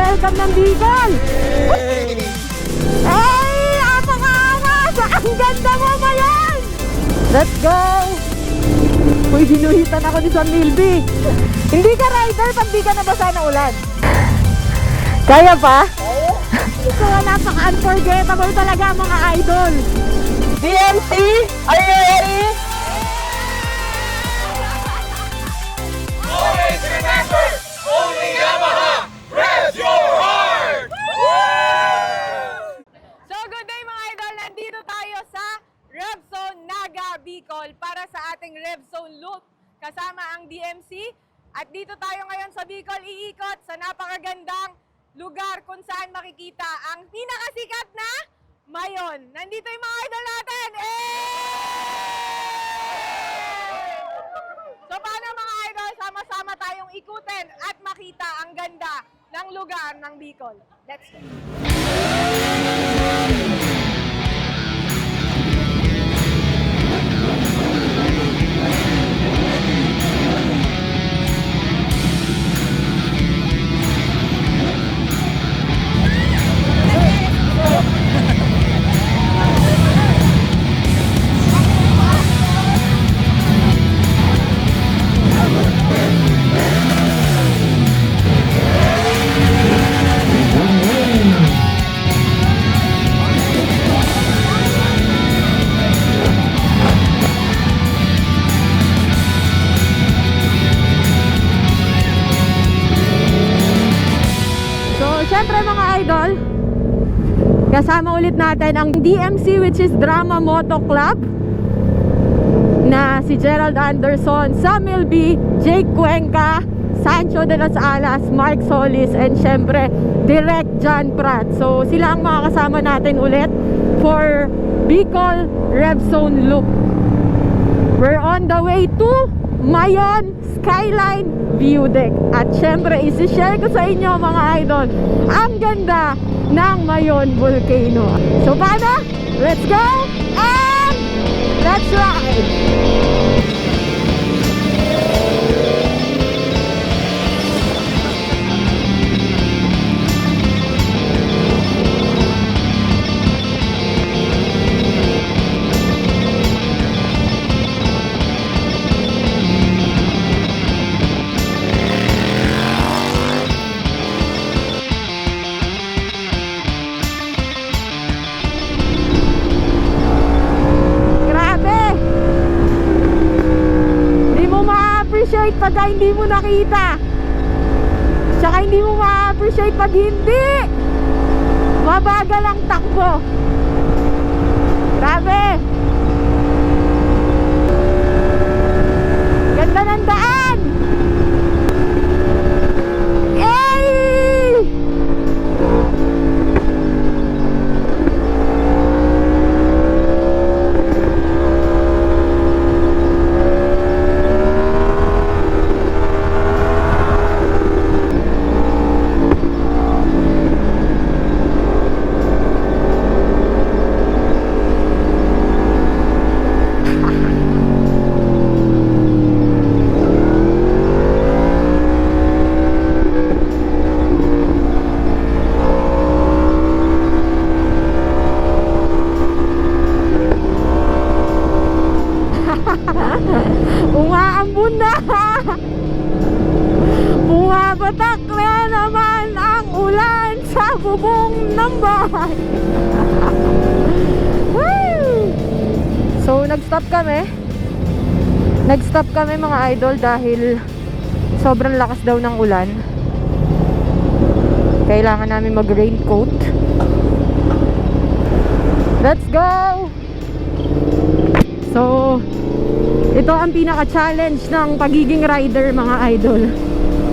ini-welcome ng Bicol. Ay, apang-angas! Ang ganda mo ba yan? Let's go! Uy, hinuhitan ako ni San Milby. Hindi ka rider pag di ka nabasa ng ulan. Kaya pa? So, napaka-unforgettable talaga mga idol. DMC, are you ready? Always remember, only Yamaha, rest your heart! So, good day mga idol. Nandito tayo sa RevZone Naga Bicol para sa ating RevZone Loop kasama ang DMC. At dito tayo ngayon sa Bicol iikot sa napakagandang lugar kung saan makikita ang pinakasikat na mayon. Nandito yung mga idol natin! So paano mga idol, sama-sama tayong ikutin at makita ang ganda ng lugar ng Bicol. Let's go! Siyempre mga idol, kasama ulit natin ang DMC, which is Drama Moto Club, na si Gerald Anderson, Samuel B, Jake Cuenca, Sancho de las Alas, Mark Solis, and siyempre Direct John Pratt. So sila ang mga kasama natin ulit for Bicol RevZone Loop. We're on the way to Mayon Skyline View Deck. At syempre, isi-share ko sa inyo mga idol ang ganda ng Mayon Volcano. So paano? Let's go and let's ride! Pagka hindi mo nakita, tsaka hindi mo ma-appreciate pag hindi mabagal ang takbo. Grabe, ganda ng daan. Yay! Umaambon na! Bumabatak na naman ang ulan sa bubong ng bahay. So nag-stop kami mga idol dahil sobrang lakas daw ng ulan. Kailangan namin mag-raincoat. Let's go! So ito ang pinaka-challenge ng pagiging rider mga idol,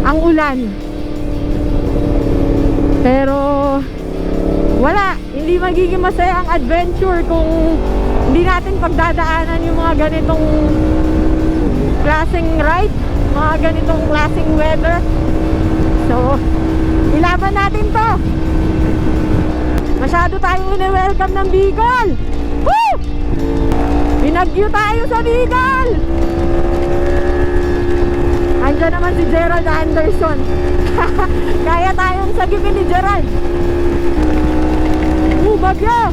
ang ulan. Pero wala, hindi magiging masaya ang adventure kung hindi natin pagdadaanan yung mga ganitong klaseng ride, mga ganitong klaseng weather. So ilaban natin to. Masyado tayong ini-welcome ng Bicol. Woo! Binagyo tayo sa Bicol. Andiyan naman si Gerald Anderson. Kaya tayong sagipin ni Gerald. Bagyo!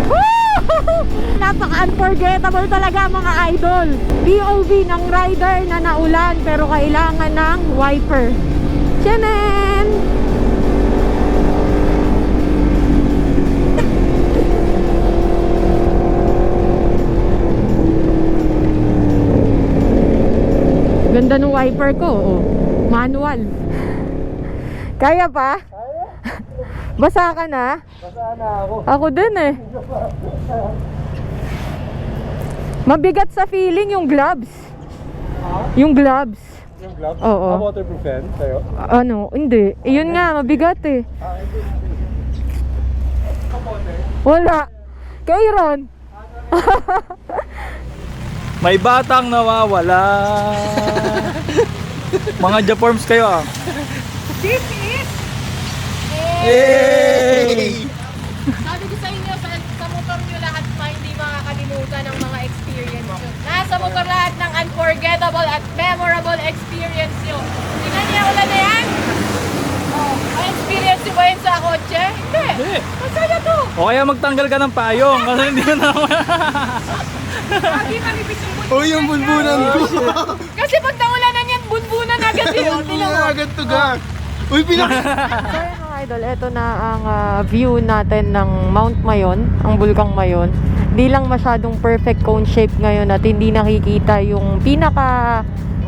Woo! Napaka-unforgettable talaga mga idol. POV ng rider na naulan pero kailangan ng wiper. Tiyanan! Ganda ng wiper ko, oh. Manual. Kaya pa? Basa ka na? Basa na ako. Ako din eh. Mabigat sa feeling yung gloves. Yung gloves. Yung gloves? Oo. Waterproof yan sa'yo? Ano? Hindi. Yun nga, mabigat eh. Wala. Kairon. May batang nawawala. Mga Japorms kayo ah. This is... Hey! Sabi ko sa inyo, sa motor nyo lahat pa hindi makakalimutan ng mga experience nyo. Nasa motor lahat ng unforgettable at memorable experience nyo. Tingnan niya ulan na yan? Oh, may experience nyo ba yun sa kotse? Hindi. Hindi. Masaya to. O kaya magtanggal ka ng payong kasi hindi na naman. Lagi manipis yung bunbunan. Oh, yung bunbunan ko! Kasi pag naulanan yan, bunbunan agad yun. Tingnan mo. agad to ga! Uy, So yun mga idol, eto na ang view natin ng Mount Mayon, ang Bulkang Mayon. Di lang masyadong perfect cone shape ngayon at hindi nakikita yung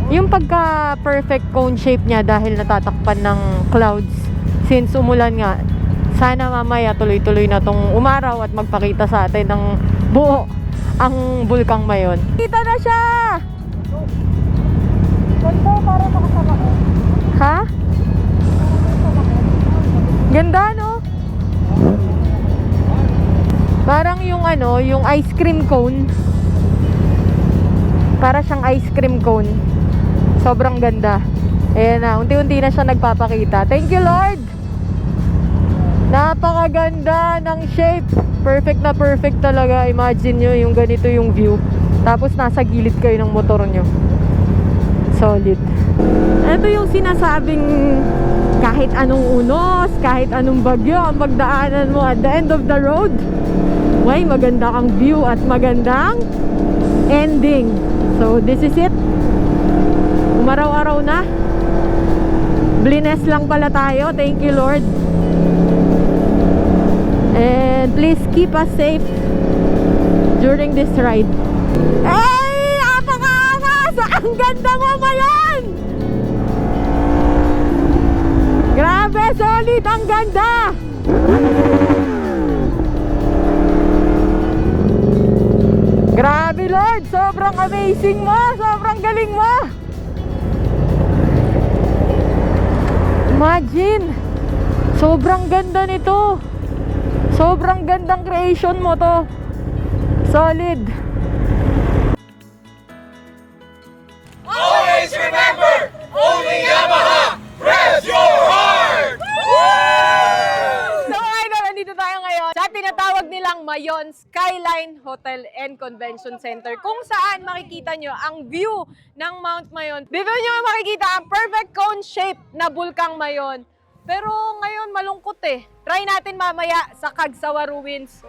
yung pagka perfect cone shape niya dahil natatakpan ng clouds since umulan nga. Sana mamaya tuloy-tuloy na tong umaraw at magpakita sa atin ng buo ang Bulkang Mayon. Kita na siya! Ha? Ganda, no? Parang yung yung ice cream cone. Para siyang ice cream cone. Sobrang ganda. Ayan na, unti-unti na siya nagpapakita. Thank you, Lord! Napakaganda ng shape. Perfect na perfect talaga. Imagine nyo yung ganito yung view. Tapos nasa gilid kayo ng motor nyo. Solid. Ito yung sinasabing kahit anong unos, kahit anong bagyo ang pagdaanan mo at the end of the road, may maganda kang view at magandang ending. So this is it. Umaraw-araw na. Blines lang pala tayo. Thank you, Lord. And please keep us safe during this ride. Ay! Apaka-angas! Ang ganda mo ba yan? Grabe, solid! Ang ganda! Grabe, Lord! Sobrang amazing mo! Sobrang galing mo! Imagine! Sobrang ganda nito! Sobrang gandang creation mo to! Solid! Always remember, only Yamaha revs your heart! So idol, nandito tayo ngayon sa tinatawag nilang Mayon Skyline Hotel and Convention Center kung saan makikita nyo ang view ng Mount Mayon. Dito nyo makikita ang perfect cone shape na Bulkang Mayon. Pero ngayon malungkot eh. Try natin mamaya sa Kagsawa Ruins.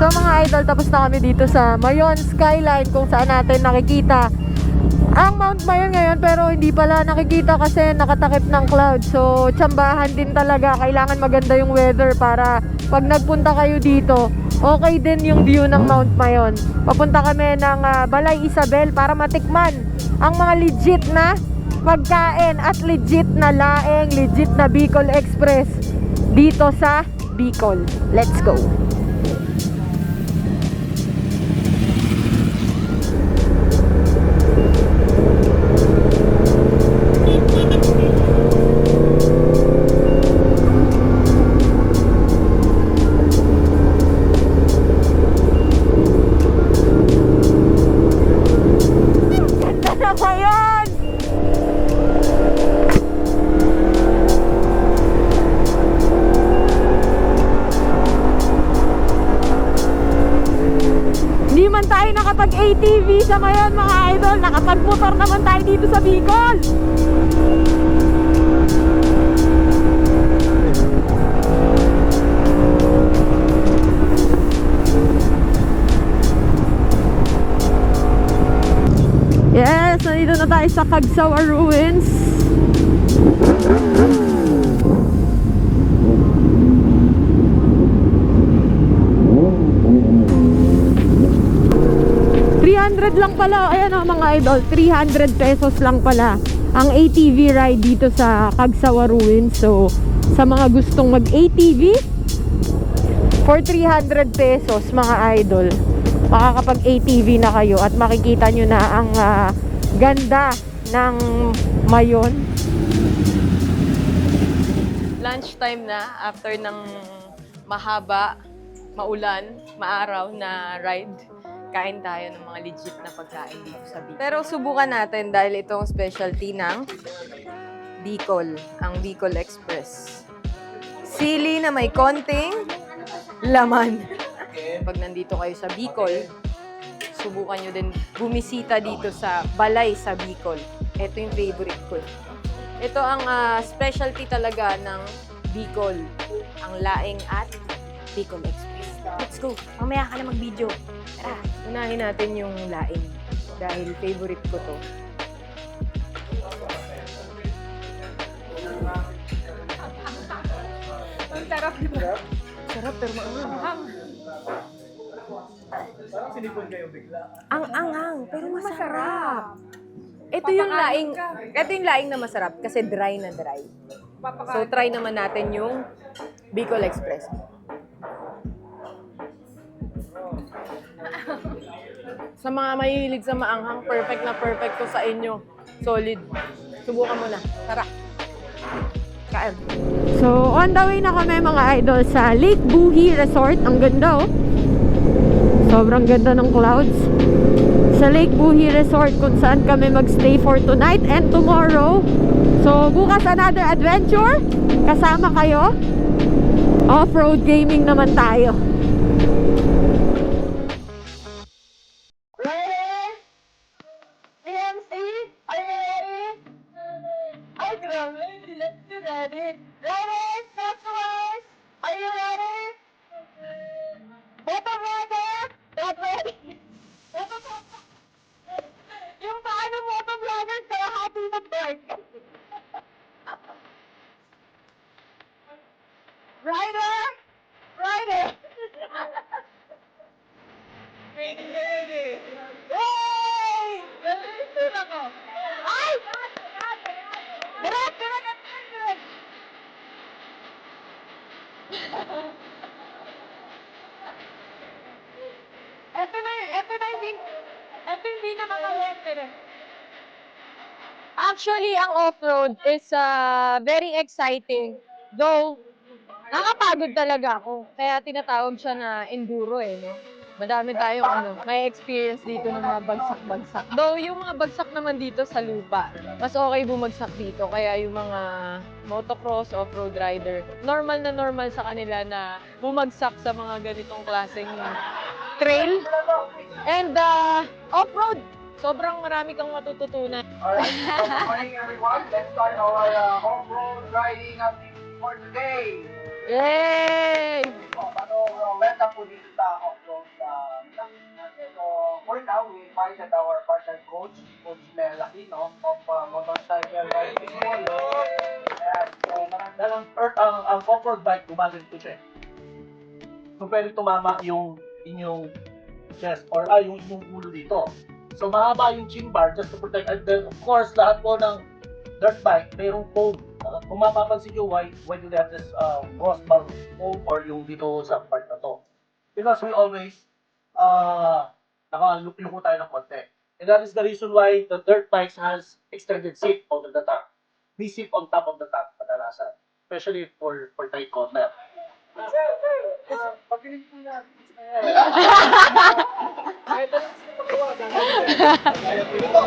So mga idol, tapos na kami dito sa Mayon Skyline kung saan natin nakikita ang Mount Mayon ngayon, pero hindi pala nakikita kasi nakatakip ng cloud. So tsambahan din talaga, kailangan maganda yung weather para pag nagpunta kayo dito, okay din yung view ng Mount Mayon. Papunta kami ng Balay Isabel para matikman ang mga legit na pagkain at legit na laeng, legit na Bicol Express dito sa Bicol. Let's go! naman tayo nakapag-ATV sa ngayon mga idol. Nakapag-motor naman tayo dito sa Bicol. Yes, nandito na tayo sa Cagsawa Ruins. $300 lang pala. Ayan o mga idol, 300 pesos lang pala ang ATV ride dito sa Cagsawa Ruins. So, sa mga gustong mag-ATV, for 300 pesos mga idol, makakapag-ATV na kayo at makikita nyo na ang ganda ng Mayon. Lunchtime na after ng mahaba, maulan, maaraw na ride. Kain tayo ng mga legit na pagkain dito sa Bicol. Pero subukan natin dahil itong specialty ng Bicol, ang Bicol Express. Sili na may konting laman. Pag nandito kayo sa Bicol, subukan nyo din bumisita dito sa Balay sa Bicol. Ito yung favorite ko. Ito ang specialty talaga ng Bicol, ang laing at Bicol Express. Let's go! Mamaya ka na mag-video. Tara, unahin natin yung laing dahil favorite ko to. Ang sarap, di ba? Sarap pero maanghang. Parang sinipon kayo bigla. Ang anghang, pero masarap. Ito yung laing na masarap kasi dry na dry. So try naman natin yung Bicol Express. Sa mga mahilig sa maanghang, perfect na perfect to sa inyo. Solid. Subukan mo na. Tara. Kain. So, on the way na kami mga idol sa Lake Buhi Resort. Ang ganda oh. Sobrang ganda ng clouds. Sa Lake Buhi Resort kung saan kami magstay for tonight and tomorrow. So, bukas another adventure. Kasama kayo. Off-road gaming naman tayo. Hindi na makawerte. Actually, ang off-road is very exciting. Though, nakapagod talaga ako. Kaya tinatawag siya na enduro no? Madami tayong may experience dito ng mga bagsak-bagsak. Though, yung mga bagsak naman dito sa lupa, mas okay bumagsak dito. Kaya yung mga motocross, off-road rider, normal na normal sa kanila na bumagsak sa mga ganitong klaseng trail. And off-road, sobrang marami kang matututunan. Alright, good morning everyone. Let's start our off-road riding activity for today. Yay! Welcome po dito sa off-road natin. So, for now, we invited our partner coach, Coach Mel Aquino of Motorcycle Riding Polo. And marang ang off-road bike, gumagal po siya. So, pwede tumama yung inyong chest or yung inyong ulo dito. So, mahaba yung chin bar just to protect. And then, of course, lahat po ng dirt bike, mayroong foam. Kung mapapansin nyo, why do they have this crossbar foam or yung dito sa part na to? Because we always, naka-loop-loop tayo ng konti. And that is the reason why the dirt bikes has extended seat over the top. We sit on top of the top kadalasan. Especially for tight corner. Pagkilig po natin. Kahit anong magawa, kaya po ito.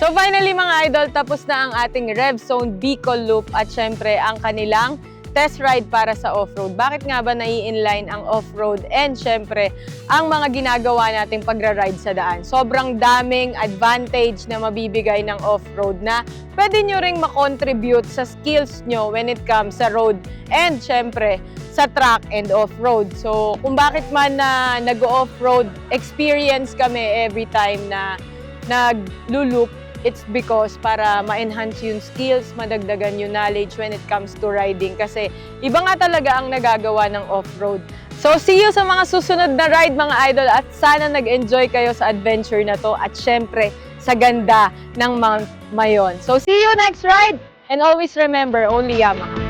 So finally mga idol, tapos na ang ating RevZone Bicol Loop at syempre ang kanilang test ride para sa off-road. Bakit nga ba nai-inline ang off-road and syempre ang mga ginagawa nating pagra-ride sa daan? Sobrang daming advantage na mabibigay ng off-road na pwede nyo ring makontribute sa skills nyo when it comes sa road and syempre sa track and off-road. So kung bakit man na nag-off-road experience kami every time na nag-loop, it's because para ma-enhance yung skills, madagdagan yung knowledge when it comes to riding. Kasi iba nga talaga ang nagagawa ng off-road. So see you sa mga susunod na ride mga idol at sana nag-enjoy kayo sa adventure na to at syempre sa ganda ng Mount Mayon. So see you next ride and always remember, only Yamaha.